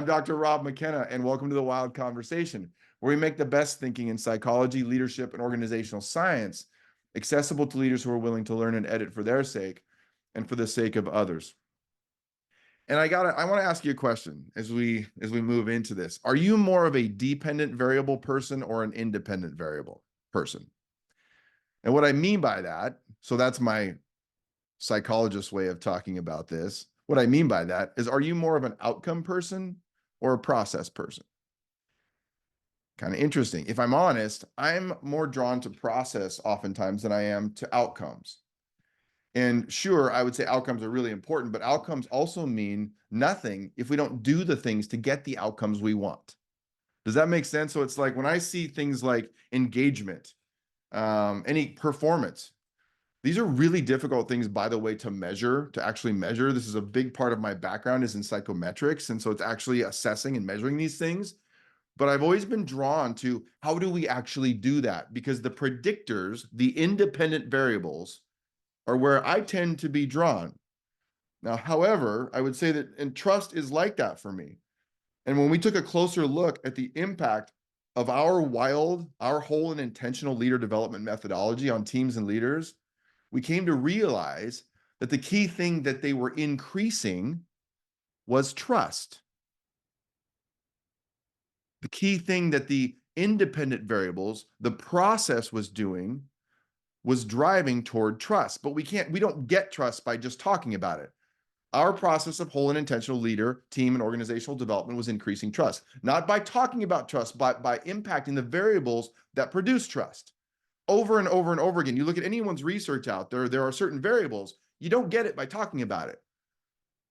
I'm Dr. Rob McKenna, and welcome to the WiLD Conversation, where we make the best thinking in psychology, leadership, and organizational science accessible to leaders who are willing to learn and edit for their sake and for the sake of others. And I want to ask you a question as we move into this. Are you more of a dependent variable person or an independent variable person? And what I mean by that, so that's my psychologist way of talking about this. What I mean by that is, are you more of an outcome person or a process person? Kind of interesting. If I'm honest, I'm more drawn to process oftentimes than I am to outcomes. And sure, I would say outcomes are really important, but outcomes also mean nothing if we don't do the things to get the outcomes we want. Does that make sense? So it's like when I see things like engagement, any performance, these are really difficult things, by the way, to actually measure. This is a big part of my background is in psychometrics. And so it's actually assessing and measuring these things. But I've always been drawn to how do we actually do that? Because the predictors, the independent variables, are where I tend to be drawn. Now, however, I would say that, and trust is like that for me. And when we took a closer look at the impact of our WiLD, our whole and intentional leader development methodology on teams and leaders, we came to realize that the key thing that they were increasing was trust. The key thing that the independent variables, the process was doing, was driving toward trust. But we don't get trust by just talking about it. Our process of whole and intentional leader, team, and organizational development was increasing trust, not by talking about trust, but by impacting the variables that produce trust. Over and over and over again, you look at anyone's research out there, there are certain variables. You don't get it by talking about it.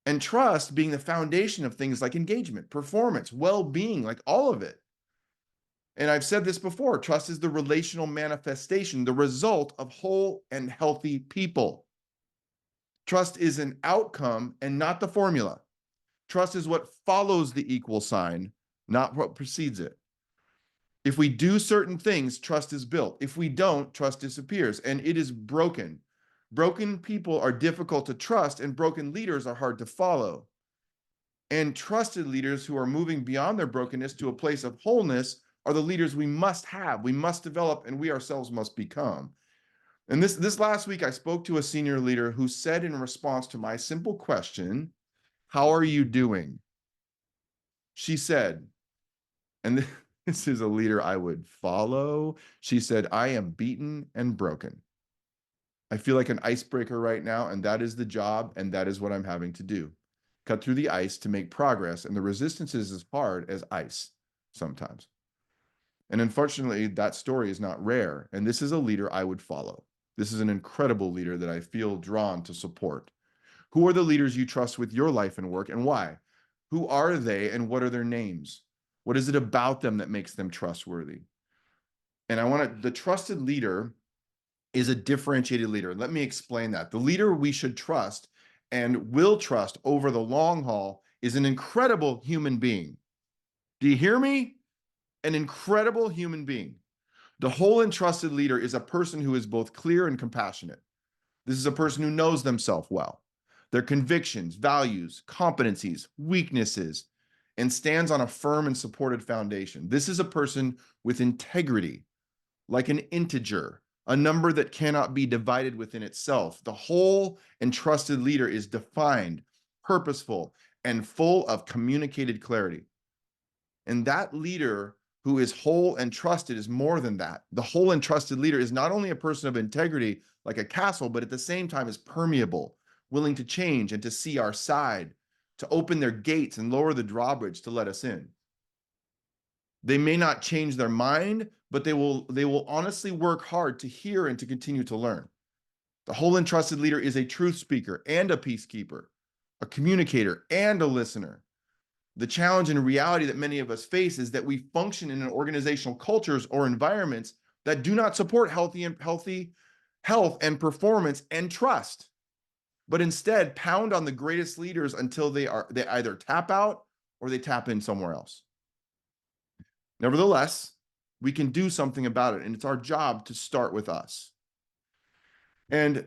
And trust being the foundation of things like engagement, performance, well-being, like all of it. And I've said this before, trust is the relational manifestation, the result of whole and healthy people. Trust is an outcome and not the formula. Trust is what follows the equal sign, not what precedes it. If we do certain things, trust is built. If we don't, trust disappears, and it is broken. Broken people are difficult to trust, and broken leaders are hard to follow. And trusted leaders who are moving beyond their brokenness to a place of wholeness are the leaders we must have, we must develop, and we ourselves must become. And this last week, I spoke to a senior leader who said in response to my simple question, "How are you doing?" She said, and this is a leader I would follow. She said, "I am beaten and broken. I feel like an icebreaker right now, and that is the job, and that is what I'm having to do. Cut through the ice to make progress, and the resistance is as hard as ice sometimes." And unfortunately, that story is not rare, and this is a leader I would follow. This is an incredible leader that I feel drawn to support. Who are the leaders you trust with your life and work, and why? Who are they, and what are their names? What is it about them that makes them trustworthy? And the trusted leader is a differentiated leader. Let me explain that. The leader we should trust and will trust over the long haul is an incredible human being. Do you hear me? An incredible human being. The whole and trusted leader is a person who is both clear and compassionate. This is a person who knows themselves well, their convictions, values, competencies, weaknesses, and stands on a firm and supported foundation. This is a person with integrity, like an integer, a number that cannot be divided within itself. The whole and trusted leader is defined, purposeful, and full of communicated clarity. And that leader who is whole and trusted is more than that. The whole and trusted leader is not only a person of integrity, like a castle, but at the same time is permeable, willing to change and to see our side, to open their gates and lower the drawbridge to let us in. They may not change their mind, but they will honestly work hard to hear and to continue to learn. The whole and trusted leader is a truth speaker and a peacekeeper, a communicator and a listener. The challenge and reality that many of us face is that we function in organizational cultures or environments that do not support health and performance and trust, but instead pound on the greatest leaders until they either tap out or they tap in somewhere else. Nevertheless, we can do something about it, and it's our job to start with us. And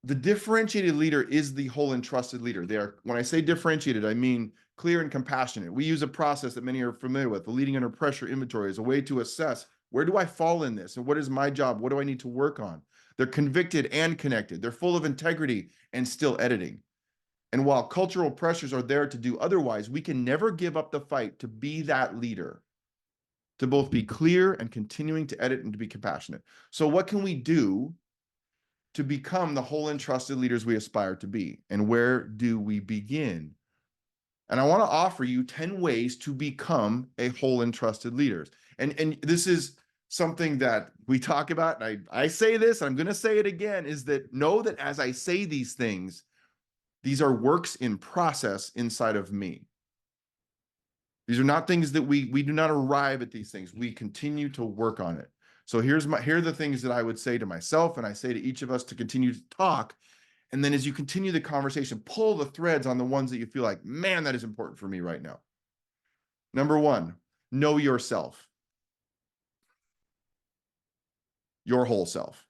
the differentiated leader is the whole and trusted leader. When I say differentiated, I mean clear and compassionate. We use a process that many are familiar with, the leading under pressure inventory, as a way to assess, where do I fall in this? And what is my job? What do I need to work on? They're convicted and connected. They're full of integrity and still editing. And while cultural pressures are there to do otherwise, we can never give up the fight to be that leader, to both be clear and continuing to edit and to be compassionate. So what can we do to become the whole and trusted leaders we aspire to be? And where do we begin? And I want to offer you 10 ways to become a whole and trusted leader. And this is something that we talk about, and I say this, I'm going to say it again, is that know that as I say these things, these are works in process inside of me. These are not things that we do not arrive at these things. We continue to work on it. So here are the things that I would say to myself, and I say to each of us to continue to talk. And then as you continue the conversation, pull the threads on the ones that you feel like, man, that is important for me right now. Number one, know yourself, your whole self,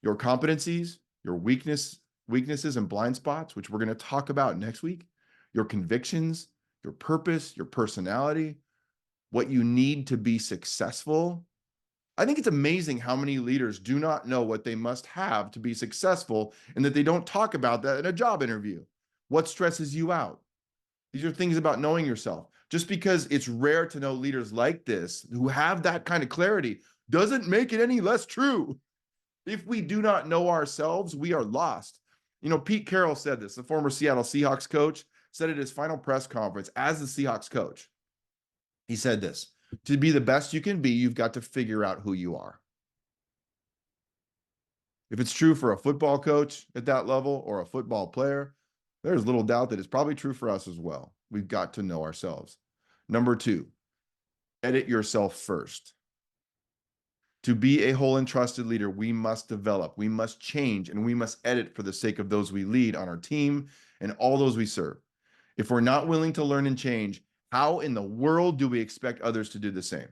your competencies, your weaknesses and blind spots, which we're going to talk about next week, your convictions, your purpose, your personality, what you need to be successful. I think it's amazing how many leaders do not know what they must have to be successful, and that they don't talk about that in a job interview. What stresses you out? These are things about knowing yourself. Just because it's rare to know leaders like this who have that kind of clarity doesn't make it any less true. If we do not know ourselves, we are lost. You know, Pete Carroll said this, the former Seattle Seahawks coach, said at his final press conference as the Seahawks coach. He said this: to be the best you can be, you've got to figure out who you are. If it's true for a football coach at that level or a football player, there's little doubt that it's probably true for us as well. We've got to know ourselves. Number two, edit yourself first. To be a whole and trusted leader, we must develop, we must change, and we must edit for the sake of those we lead on our team and all those we serve. If we're not willing to learn and change, how in the world do we expect others to do the same?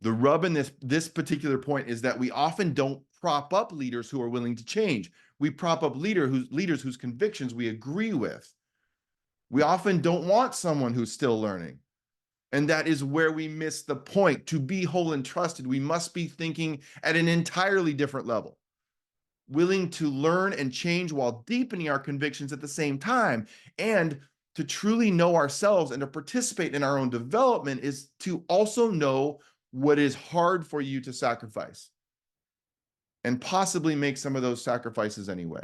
The rub in this particular point is that we often don't prop up leaders who are willing to change. We prop up leaders whose convictions we agree with. We often don't want someone who's still learning. And that is where we miss the point. To be whole and trusted, we must be thinking at an entirely different level, willing to learn and change while deepening our convictions at the same time. And to truly know ourselves and to participate in our own development is to also know what is hard for you to sacrifice and possibly make some of those sacrifices anyway.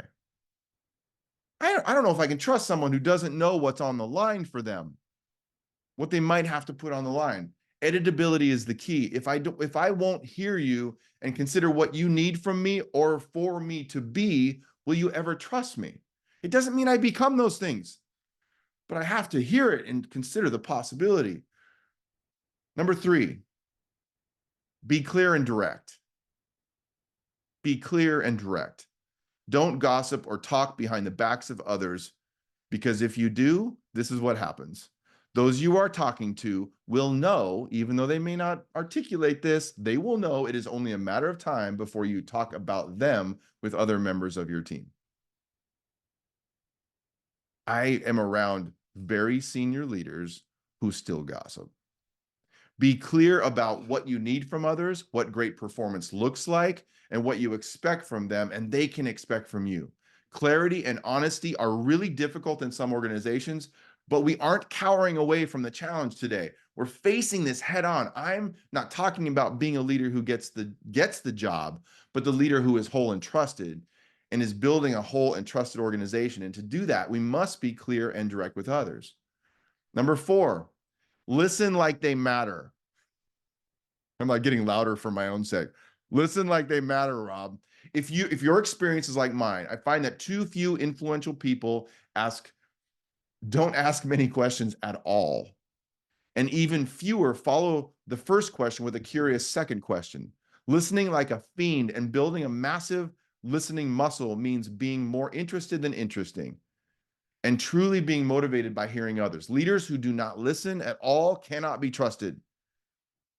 I don't know if I can trust someone who doesn't know what's on the line for them, what they might have to put on the line. Editability is the key. If I won't hear you and consider what you need from me or for me to be, will you ever trust me? It doesn't mean I become those things, but I have to hear it and consider the possibility. Number three, be clear and direct. Be clear and direct. Don't gossip or talk behind the backs of others, because if you do, this is what happens. Those you are talking to will know, even though they may not articulate this, they will know it is only a matter of time before you talk about them with other members of your team. I am around very senior leaders who still gossip. Be clear about what you need from others, what great performance looks like, and what you expect from them, and they can expect from you. Clarity and honesty are really difficult in some organizations, but we aren't cowering away from the challenge today. We're facing this head on. I'm not talking about being a leader who gets the job, but the leader who is whole and trusted and is building a whole and trusted organization. And to do that, we must be clear and direct with others. Number four, listen like they matter. I'm like getting louder for my own sake. Listen like they matter, Rob. If your experience is like mine, I find that too few influential people don't ask many questions at all. And even fewer follow the first question with a curious second question. Listening like a fiend and building a massive listening muscle means being more interested than interesting and truly being motivated by hearing others. Leaders who do not listen at all cannot be trusted.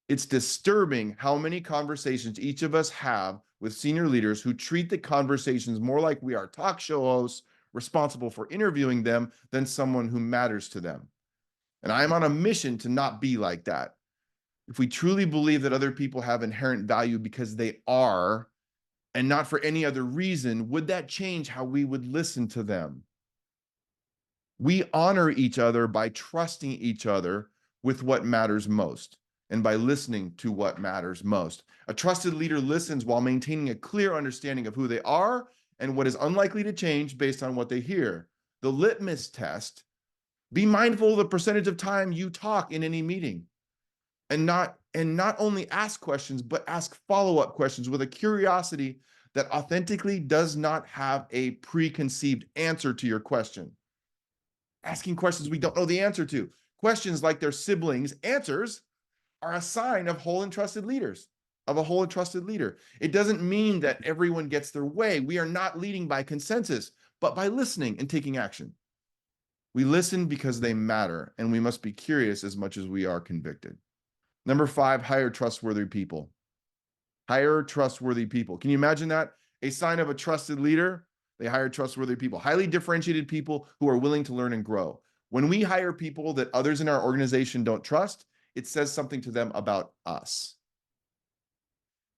It's disturbing how many conversations each of us have with senior leaders who treat the conversations more like we are talk show hosts responsible for interviewing them than someone who matters to them. And I am on a mission to not be like that. If we truly believe that other people have inherent value because they are, and not for any other reason, would that change how we would listen to them? We honor each other by trusting each other with what matters most and by listening to what matters most. A trusted leader listens while maintaining a clear understanding of who they are and what is unlikely to change based on what they hear. The litmus test: be mindful of the percentage of time you talk in any meeting, and not only ask questions, but ask follow-up questions with a curiosity that authentically does not have a preconceived answer to your question. Asking questions we don't know the answer to. Questions like their siblings' answers are a sign of whole and trusted leaders, of a whole and trusted leader. It doesn't mean that everyone gets their way. We are not leading by consensus, but by listening and taking action. We listen because they matter, and we must be curious as much as we are convicted. Number 5, hire trustworthy people. Hire trustworthy people. Can you imagine that? A sign of a trusted leader: they hire trustworthy people, highly differentiated people who are willing to learn and grow. When we hire people that others in our organization don't trust, it says something to them about us.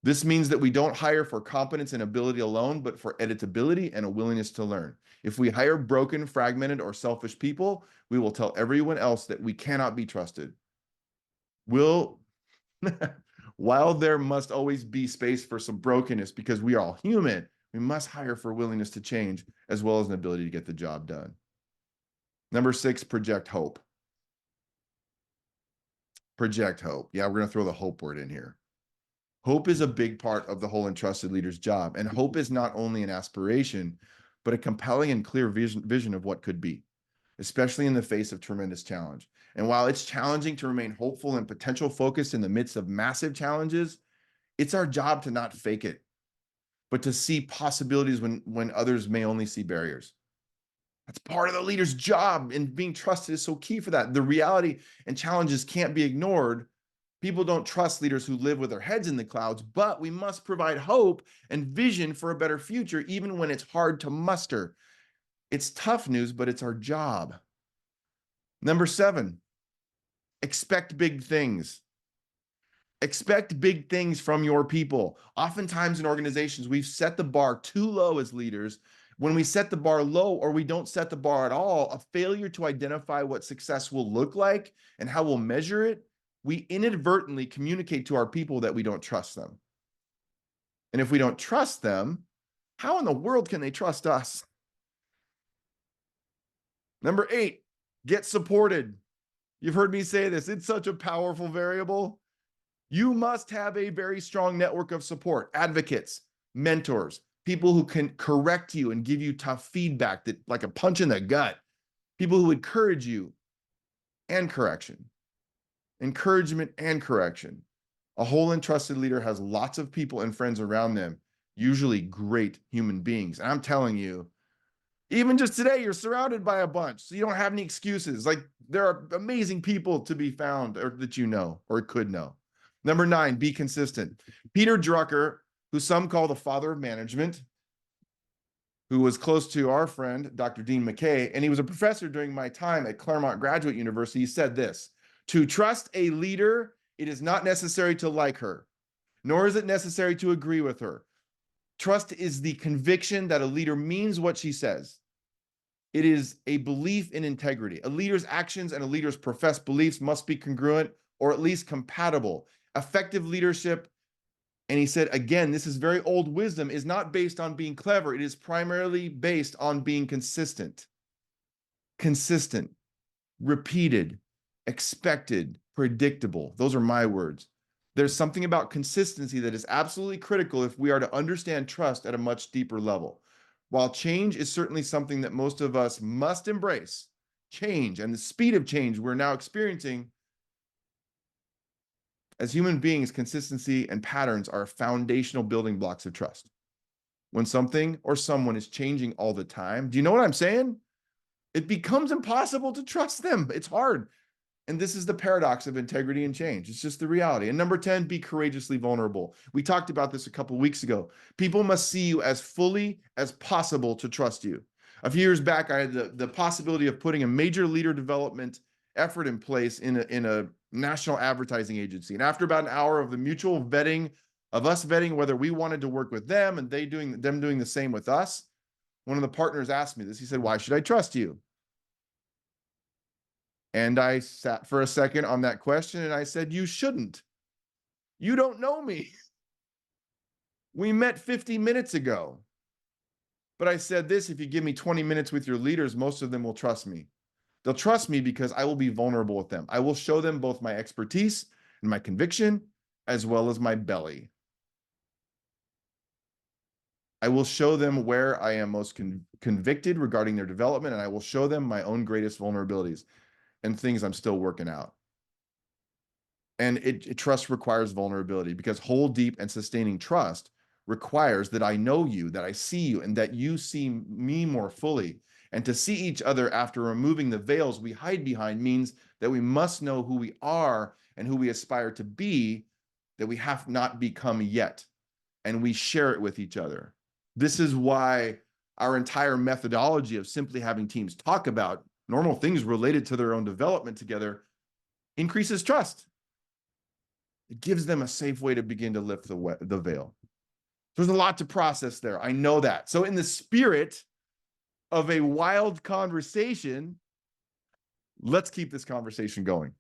This means that we don't hire for competence and ability alone, but for editability and a willingness to learn. If we hire broken, fragmented, or selfish people, we will tell everyone else that we cannot be trusted. While there must always be space for some brokenness because we are all human, we must hire for willingness to change as well as an ability to get the job done. Number 6, project hope. Project hope. Yeah, we're going to throw the hope word in here. Hope is a big part of the whole and trusted leader's job. And hope is not only an aspiration, but a compelling and clear vision of what could be, especially in the face of tremendous challenge. And while it's challenging to remain hopeful and potential focused in the midst of massive challenges, it's our job to not fake it, but to see possibilities when others may only see barriers. That's part of the leader's job, and being trusted is so key for that. The reality and challenges can't be ignored. People don't trust leaders who live with their heads in the clouds, but we must provide hope and vision for a better future, even when it's hard to muster. It's tough news, but it's our job. Number 7, expect big things. Expect big things from your people. Oftentimes in organizations, we've set the bar too low as leaders. When we set the bar low or we don't set the bar at all, a failure to identify what success will look like and how we'll measure it, we inadvertently communicate to our people that we don't trust them. And if we don't trust them, how in the world can they trust us? Number 8, get supported. You've heard me say this. It's such a powerful variable. You must have a very strong network of support, advocates, mentors, people who can correct you and give you tough feedback that like a punch in the gut, people who encourage you and correction, encouragement and correction. A whole and trusted leader has lots of people and friends around them, usually great human beings. And I'm telling you, even just today, you're surrounded by a bunch, so you don't have any excuses. Like, there are amazing people to be found or that you know or could know. Number 9, be consistent. Peter Drucker, who some call the father of management, who was close to our friend, Dr. Dean McKay, and he was a professor during my time at Claremont Graduate University, said this: to trust a leader, it is not necessary to like her, nor is it necessary to agree with her. Trust is the conviction that a leader means what she says. It is a belief in integrity. A leader's actions and a leader's professed beliefs must be congruent or at least compatible. Effective leadership, and he said, again, this is very old wisdom, is not based on being clever. It is primarily based on being consistent. Consistent, repeated, expected, predictable. Those are my words. There's something about consistency that is absolutely critical if we are to understand trust at a much deeper level. While change is certainly something that most of us must embrace, change and the speed of change we're now experiencing, as human beings, consistency and patterns are foundational building blocks of trust. When something or someone is changing all the time, do you know what I'm saying? It becomes impossible to trust them. It's hard. And this is the paradox of integrity and change. It's just the reality. And number 10, be courageously vulnerable. We talked about this a couple of weeks ago. People must see you as fully as possible to trust you. A few years back, I had the possibility of putting a major leader development effort in place in a national advertising agency. And after about an hour of the mutual vetting, of us vetting whether we wanted to work with them and them doing the same with us, one of the partners asked me this. He said, "Why should I trust you?" And I sat for a second on that question and I said, "You shouldn't. You don't know me. We met 50 minutes ago." But I said this: if you give me 20 minutes with your leaders, most of them will trust me. They'll trust me because I will be vulnerable with them. I will show them both my expertise and my conviction, as well as my belly. I will show them where I am most convicted regarding their development, and I will show them my own greatest vulnerabilities and things I'm still working out. And trust requires vulnerability, because whole, deep, and sustaining trust requires that I know you, that I see you, and that you see me more fully. And to see each other after removing the veils we hide behind means that we must know who we are and who we aspire to be, that we have not become yet. And we share it with each other. This is why our entire methodology of simply having teams talk about normal things related to their own development together increases trust. It gives them a safe way to begin to lift the veil. There's a lot to process there. I know that. So in the spirit of a wild conversation, let's keep this conversation going.